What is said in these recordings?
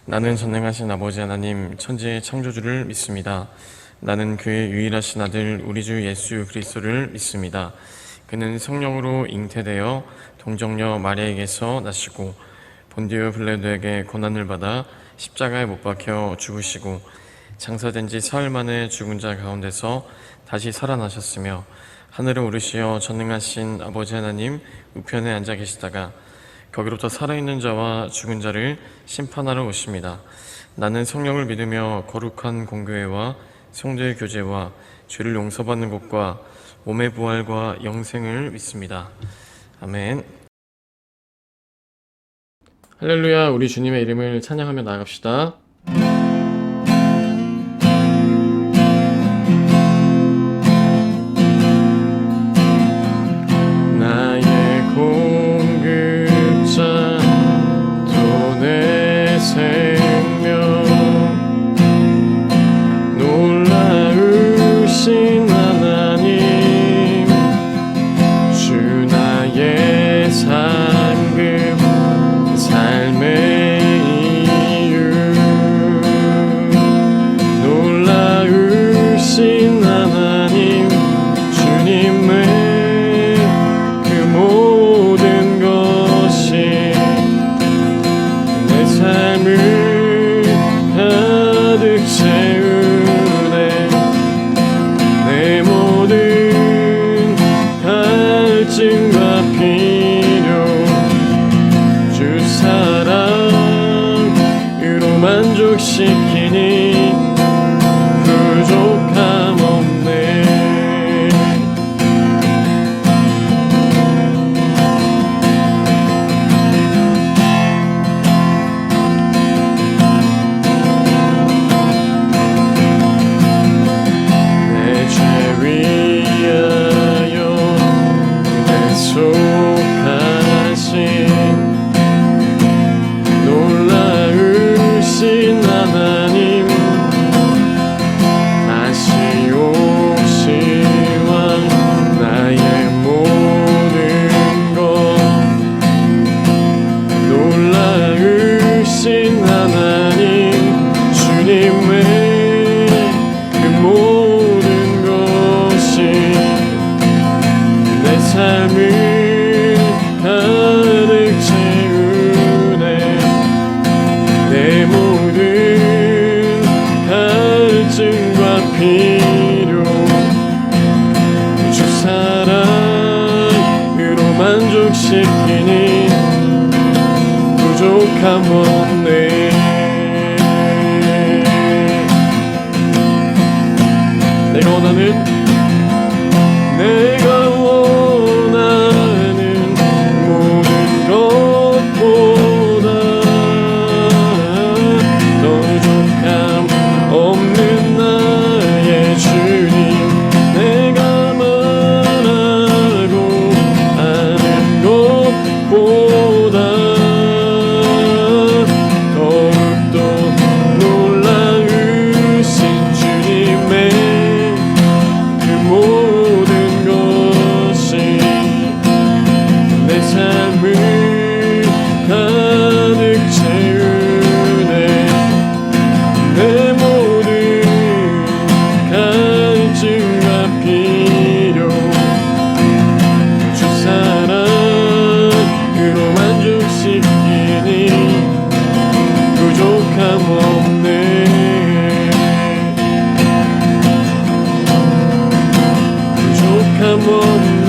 나는 전능하신 아버지 하나님 천지의 창조주를 믿습니다. 나는 그의 유일하신 아들 우리 주 예수 그리스도를 믿습니다. 그는 성령으로 잉태되어 동정녀 마리아에게서 나시고 본디오 빌라도에게 고난을 받아 십자가에 못 박혀 죽으시고 장사된 지 사흘 만에 죽은 자 가운데서 다시 살아나셨으며 하늘에 오르시어 전능하신 아버지 하나님 우편에 앉아 계시다가 거기로부터 살아있는 자와 죽은 자를 심판하러 오십니다. 나는 성령을 믿으며 거룩한 공교회와 성도의 교제와 죄를 용서받는 것과 몸의 부활과 영생을 믿습니다. 아멘. 할렐루야. 우리 주님의 이름을 찬양하며 나아갑시다. 만족시키니 부족함 없네. 내 죄 위하여 대속하신 놀라우신 하나님 다시 오시와 나의 모든 것 놀라우신 하나님 주님의 그 모든 것이 내 삶을 가득 채우네. 내 모든 갈증과 필요 주 사랑으로 만족시키니 부족함 없네. 내가 원하는 모든 것보다 더 부족함 없는 나의 주님, 내가 말하고 하는 것보다 더욱더 놀라우신 주님의 그 모든 것이 내 삶을 가득 채우네. 내 모든 갈증과 필요 주 사랑으로 만족시키니 부족함 없네. 부족함 없네.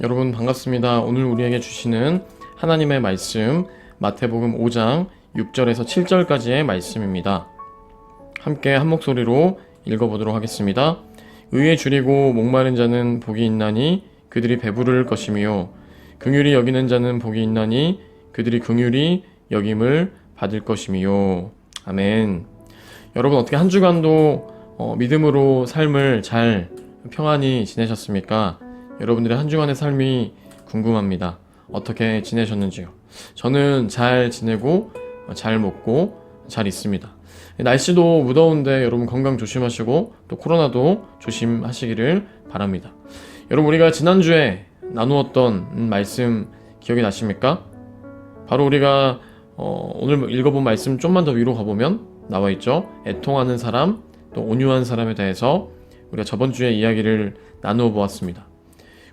여러분 반갑습니다. 오늘 우리에게 주시는 하나님의 말씀 마태복음 5장 6절에서 7절까지의 말씀입니다. 함께 한 목소리로 읽어보도록 하겠습니다. 의에 줄이고 목마른 자는 복이 있나니 그들이 배부를 것이며 긍휼히 여기는 자는 복이 있나니 그들이 긍휼히 여김을 받을 것이며. 아멘. 여러분, 어떻게 한 주간도 믿음으로 삶을 잘 평안히 지내셨습니까? 여러분들의 한 주간의 삶이 궁금합니다. 어떻게 지내셨는지요? 저는 잘 지내고 잘 먹고 잘 있습니다. 날씨도 무더운데 여러분 건강 조심하시고 또 코로나도 조심하시기를 바랍니다. 여러분, 우리가 지난주에 나누었던 말씀 기억이 나십니까? 바로 우리가 오늘 읽어본 말씀 좀만 더 위로 가보면 나와 있죠. 애통하는 사람, 또 온유한 사람에 대해서 우리가 저번 주에 이야기를 나누어 보았습니다.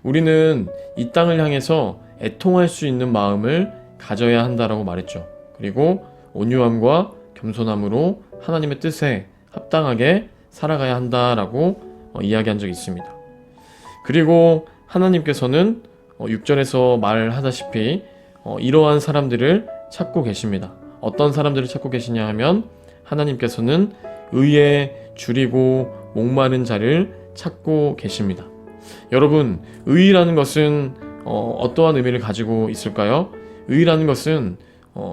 우리는 이 땅을 향해서 애통할 수 있는 마음을 가져야 한다라고 말했죠. 그리고 온유함과 겸손함으로 하나님의 뜻에 합당하게 살아가야 한다라고 이야기한 적이 있습니다. 그리고 하나님께서는 6절에서 말하다시피 이러한 사람들을 찾고 계십니다. 어떤 사람들을 찾고 계시냐 하면 하나님께서는 의에 줄이고 목마른 자를 찾고 계십니다. 여러분, 의라는 것은 어떠한 의미를 가지고 있을까요? 의라는 것은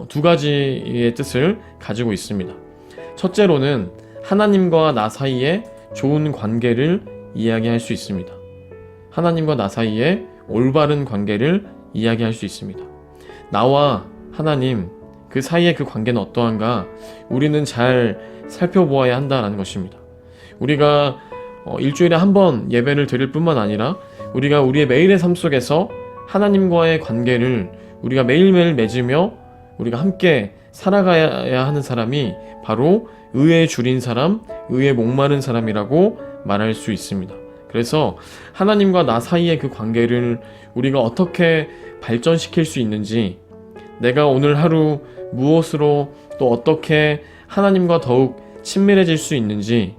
두 가지의 뜻을 가지고 있습니다. 첫째로는 하나님과 나 사이에 좋은 관계를 이야기할 수 있습니다. 하나님과 나 사이에 올바른 관계를 이야기할 수 있습니다. 나와 하나님, 그 사이의 그 관계는 어떠한가 우리는 잘 살펴보아야 한다는 것입니다. 우리가 일주일에 한 번 예배를 드릴 뿐만 아니라 우리가 우리의 매일의 삶 속에서 하나님과의 관계를 우리가 매일매일 맺으며 우리가 함께 살아가야 하는 사람이 바로 의에 줄인 사람, 의에 목마른 사람이라고 말할 수 있습니다. 그래서 하나님과 나 사이의 그 관계를 우리가 어떻게 발전시킬 수 있는지, 내가 오늘 하루 무엇으로 또 어떻게 하나님과 더욱 친밀해질 수 있는지,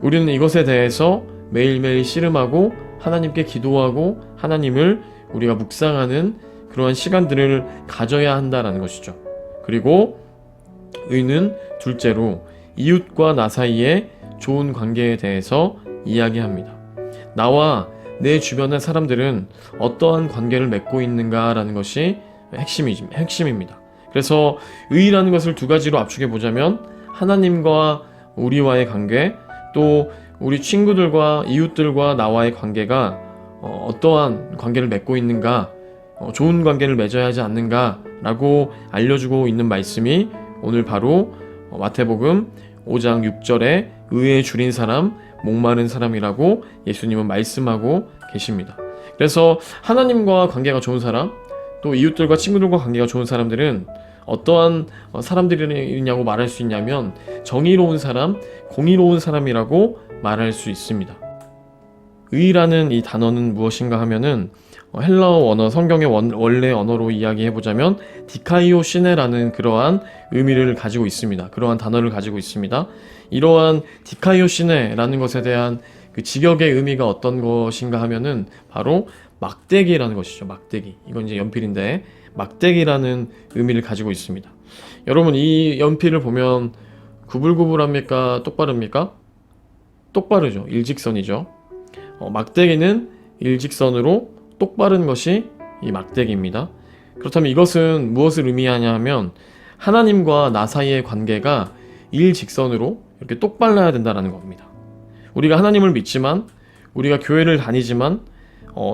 우리는 이것에 대해서 매일매일 씨름하고 하나님께 기도하고 하나님을 우리가 묵상하는 그러한 시간들을 가져야 한다는 것이죠. 그리고 의는 둘째로 이웃과 나 사이의 좋은 관계에 대해서 이야기합니다. 나와 내 주변의 사람들은 어떠한 관계를 맺고 있는가라는 것이 핵심입니다. 그래서 의라는 것을 두 가지로 압축해 보자면 하나님과 우리와의 관계, 또 우리 친구들과 이웃들과 나와의 관계가 어떠한 관계를 맺고 있는가, 좋은 관계를 맺어야 하지 않는가 라고 알려주고 있는 말씀이 오늘 바로 마태복음 5장 6절에 의에 줄인 사람, 목마른 사람이라고 예수님은 말씀하고 계십니다. 그래서 하나님과 관계가 좋은 사람, 또 이웃들과 친구들과 관계가 좋은 사람들은 어떠한 사람들이냐고 말할 수 있냐면 정의로운 사람, 공의로운 사람이라고 말할 수 있습니다. 의라는 이 단어는 무엇인가 하면은 헬라어 언어, 성경의 원래 언어로 이야기해보자면 디카이오 시네라는 그러한 의미를 가지고 있습니다. 그러한 단어를 가지고 있습니다. 이러한 디카이오 시네라는 것에 대한 그 직역의 의미가 어떤 것인가 하면은 바로 막대기라는 것이죠. 막대기. 이건 이제 연필인데 막대기라는 의미를 가지고 있습니다. 여러분, 이 연필을 보면 구불구불합니까? 똑바릅니까? 똑바르죠. 일직선이죠. 막대기는 일직선으로 똑바른 것이 이 막대기입니다. 그렇다면 이것은 무엇을 의미하냐 하면 하나님과 나 사이의 관계가 일직선으로 이렇게 똑발라야 된다는 겁니다. 우리가 하나님을 믿지만, 우리가 교회를 다니지만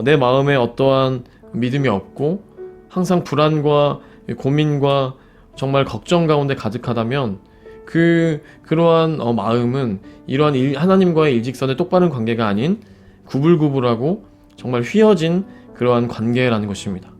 내 마음에 어떠한 믿음이 없고 항상 불안과 고민과 정말 걱정 가운데 가득하다면 그러한 마음은 이러한 하나님과의 일직선의 똑바른 관계가 아닌 구불구불하고 정말 휘어진 그러한 관계라는 것입니다.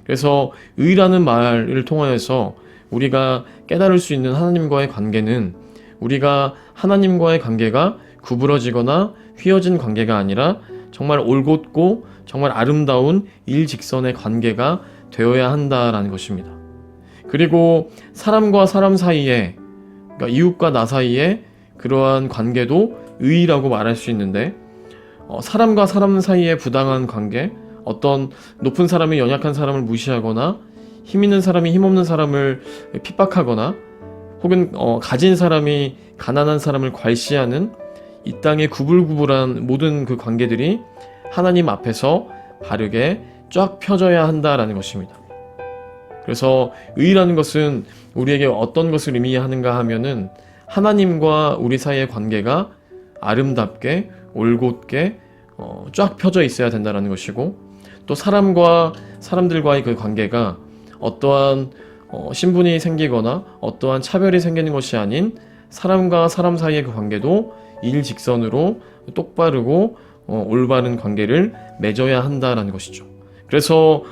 그래서 의라는 말을 통하여서 우리가 깨달을 수 있는 하나님과의 관계는 우리가 하나님과의 관계가 구부러지거나 휘어진 관계가 아니라 정말 올곧고 정말 아름다운 일직선의 관계가 되어야 한다라는 것입니다. 그리고 사람과 사람 사이에, 그러니까 이웃과 나 사이에 그러한 관계도 의라고 말할 수 있는데, 사람과 사람 사이의 부당한 관계, 어떤 높은 사람이 연약한 사람을 무시하거나 힘 있는 사람이 힘없는 사람을 핍박하거나 혹은 가진 사람이 가난한 사람을 괄시하는 이 땅의 구불구불한 모든 그 관계들이 하나님 앞에서 바르게 쫙 펴져야 한다라는 것입니다. 그래서 의라는 것은 우리에게 어떤 것을 의미하는가 하면은 하나님과 우리 사이의 관계가 아름답게 올곧게 쫙 펴져 있어야 된다는 것이고, 또 사람과 사람들과의 그 관계가 어떠한 신분이 생기거나 어떠한 차별이 생기는 것이 아닌 사람과 사람 사이의 그 관계도 일직선으로 똑바르고 올바른 관계를 맺어야 한다라는 것이죠. 그래서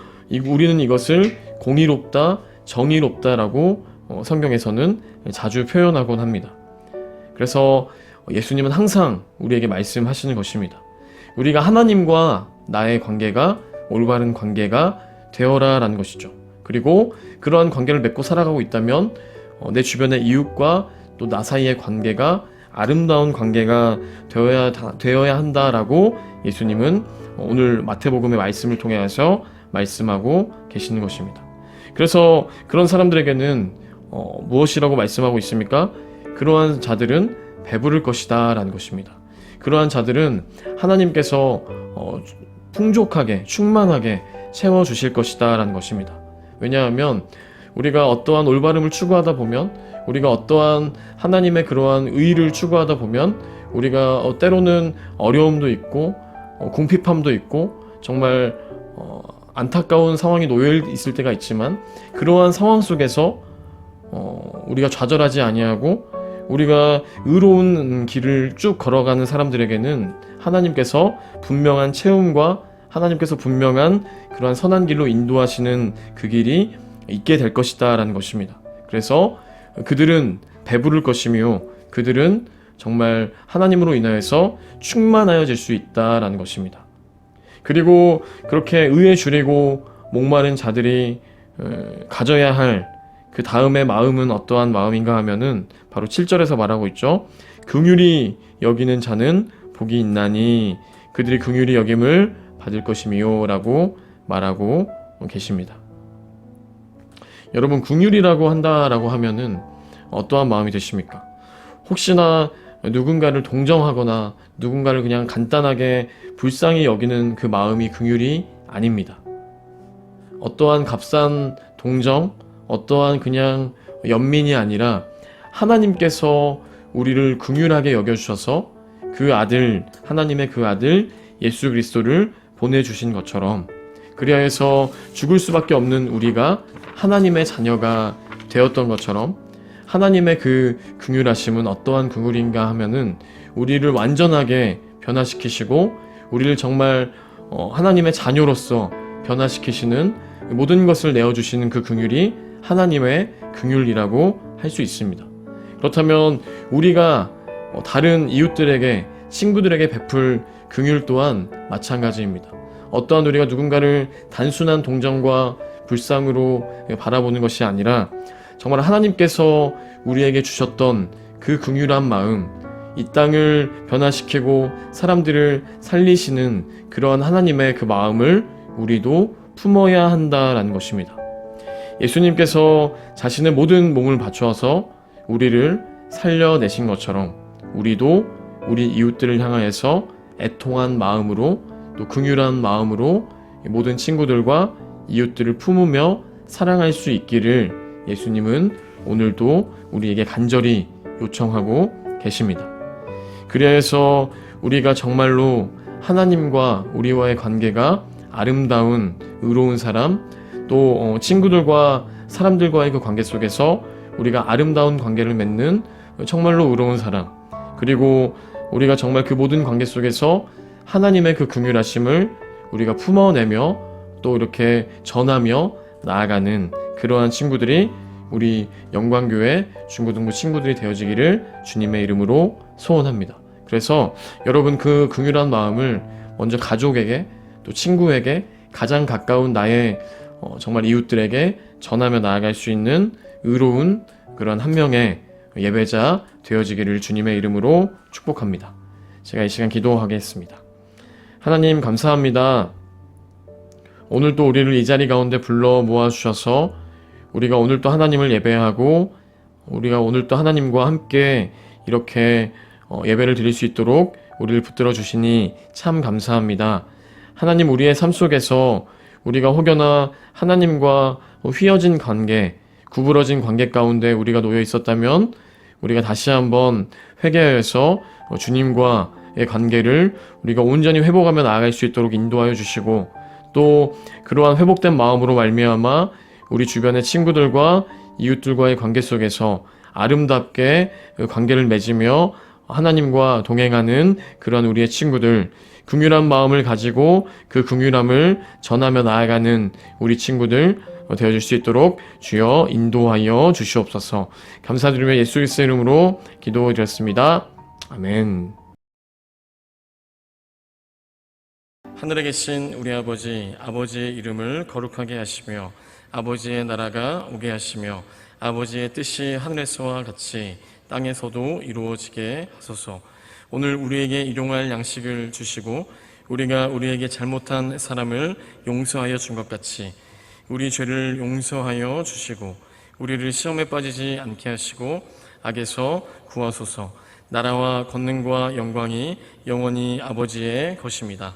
우리는 이것을 공의롭다, 정의롭다라고 성경에서는 자주 표현하곤 합니다. 그래서 예수님은 항상 우리에게 말씀하시는 것입니다. 우리가 하나님과 나의 관계가 올바른 관계가 되어라 라는 것이죠. 그리고 그러한 관계를 맺고 살아가고 있다면 내 주변의 이웃과 또 나 사이의 관계가 아름다운 관계가 되어야 한다라고 예수님은 오늘 마태복음의 말씀을 통해서 말씀하고 계시는 것입니다. 그래서 그런 사람들에게는 무엇이라고 말씀하고 있습니까? 그러한 자들은 배부를 것이다 라는 것입니다. 그러한 자들은 하나님께서 풍족하게 충만하게 채워주실 것이다 라는 것입니다. 왜냐하면 우리가 어떠한 올바름을 추구하다 보면, 우리가 어떠한 하나님의 그러한 의를 추구하다 보면 우리가 때로는 어려움도 있고 궁핍함도 있고 정말 안타까운 상황이 놓여 있을 때가 있지만, 그러한 상황 속에서 우리가 좌절하지 아니하고 우리가 의로운 길을 쭉 걸어가는 사람들에게는 하나님께서 분명한 체험과 하나님께서 분명한 그러한 선한 길로 인도하시는 그 길이 있게 될 것이다 라는 것입니다. 그래서 그들은 배부를 것이며 그들은 정말 하나님으로 인하여서 충만하여질 수 있다라는 것입니다. 그리고 그렇게 의에 주리고 목마른 자들이 가져야 할 그 다음의 마음은 어떠한 마음인가 하면은 바로 7절에서 말하고 있죠. 긍휼히 여기는 자는 복이 있나니 그들이 긍휼히 여김을 받을 것이미요 라고 말하고 계십니다. 여러분, 긍휼이라고 한다라고 하면은 어떠한 마음이 드십니까? 혹시나 누군가를 동정하거나 누군가를 그냥 간단하게 불쌍히 여기는 그 마음이 긍휼이 아닙니다. 어떠한 값싼 동정, 어떠한 그냥 연민이 아니라 하나님께서 우리를 긍휼하게 여겨주셔서 그 아들, 하나님의 그 아들 예수 그리스도를 보내주신 것처럼, 그리하여서 죽을 수밖에 없는 우리가 하나님의 자녀가 되었던 것처럼, 하나님의 그 긍휼하심은 어떠한 긍휼인가 하면은 우리를 완전하게 변화시키시고 우리를 정말 하나님의 자녀로서 변화시키시는 모든 것을 내어주시는 그 긍휼이 하나님의 긍휼이라고 할 수 있습니다. 그렇다면 우리가 다른 이웃들에게, 친구들에게 베풀 긍휼 또한 마찬가지입니다. 어떠한 우리가 누군가를 단순한 동정과 불쌍으로 바라보는 것이 아니라 정말 하나님께서 우리에게 주셨던 그 긍휼한 마음, 이 땅을 변화시키고 사람들을 살리시는 그러한 하나님의 그 마음을 우리도 품어야 한다라는 것입니다. 예수님께서 자신의 모든 몸을 바쳐서 우리를 살려내신 것처럼 우리도 우리 이웃들을 향하여서 애통한 마음으로, 또 긍휼한 마음으로 모든 친구들과 이웃들을 품으며 사랑할 수 있기를 예수님은 오늘도 우리에게 간절히 요청하고 계십니다. 그래서 우리가 정말로 하나님과 우리와의 관계가 아름다운 의로운 사람, 또 친구들과 사람들과의 그 관계 속에서 우리가 아름다운 관계를 맺는 정말로 의로운 사람, 그리고 우리가 정말 그 모든 관계 속에서 하나님의 그 긍휼하심을 우리가 품어내며 또 이렇게 전하며 나아가는 그러한 친구들이 우리 영광교회 중고등부 친구들이 되어지기를 주님의 이름으로 소원합니다. 그래서 여러분, 그 긍휼한 마음을 먼저 가족에게, 또 친구에게, 가장 가까운 나의 정말 이웃들에게 전하며 나아갈 수 있는 의로운 그런 한 명의 예배자 되어지기를 주님의 이름으로 축복합니다. 제가 이 시간 기도하겠습니다. 하나님, 감사합니다. 오늘 또 우리를 이 자리 가운데 불러 모아주셔서 우리가 오늘 또 하나님을 예배하고 우리가 오늘 또 하나님과 함께 이렇게 예배를 드릴 수 있도록 우리를 붙들어 주시니 참 감사합니다. 하나님, 우리의 삶 속에서 우리가 혹여나 하나님과 휘어진 관계, 구부러진 관계 가운데 우리가 놓여 있었다면 우리가 다시 한번 회개하여서 주님과의 관계를 우리가 온전히 회복하며 나아갈 수 있도록 인도하여 주시고, 또 그러한 회복된 마음으로 말미암아 우리 주변의 친구들과 이웃들과의 관계 속에서 아름답게 관계를 맺으며 하나님과 동행하는 그러한 우리의 친구들, 긍휼한 마음을 가지고 그 긍휼함을 전하며 나아가는 우리 친구들 되어줄 수 있도록 주여 인도하여 주시옵소서. 감사드리며 예수 그리스도의 이름으로 기도드렸습니다. 아멘. 하늘에 계신 우리 아버지, 아버지의 이름을 거룩하게 하시며 아버지의 나라가 오게 하시며 아버지의 뜻이 하늘에서와 같이 땅에서도 이루어지게 하소서. 오늘 우리에게 일용할 양식을 주시고 우리가 우리에게 잘못한 사람을 용서하여 준 것 같이 우리 죄를 용서하여 주시고 우리를 시험에 빠지지 않게 하시고 악에서 구하소서. 나라와 권능과 영광이 영원히 아버지의 것입니다.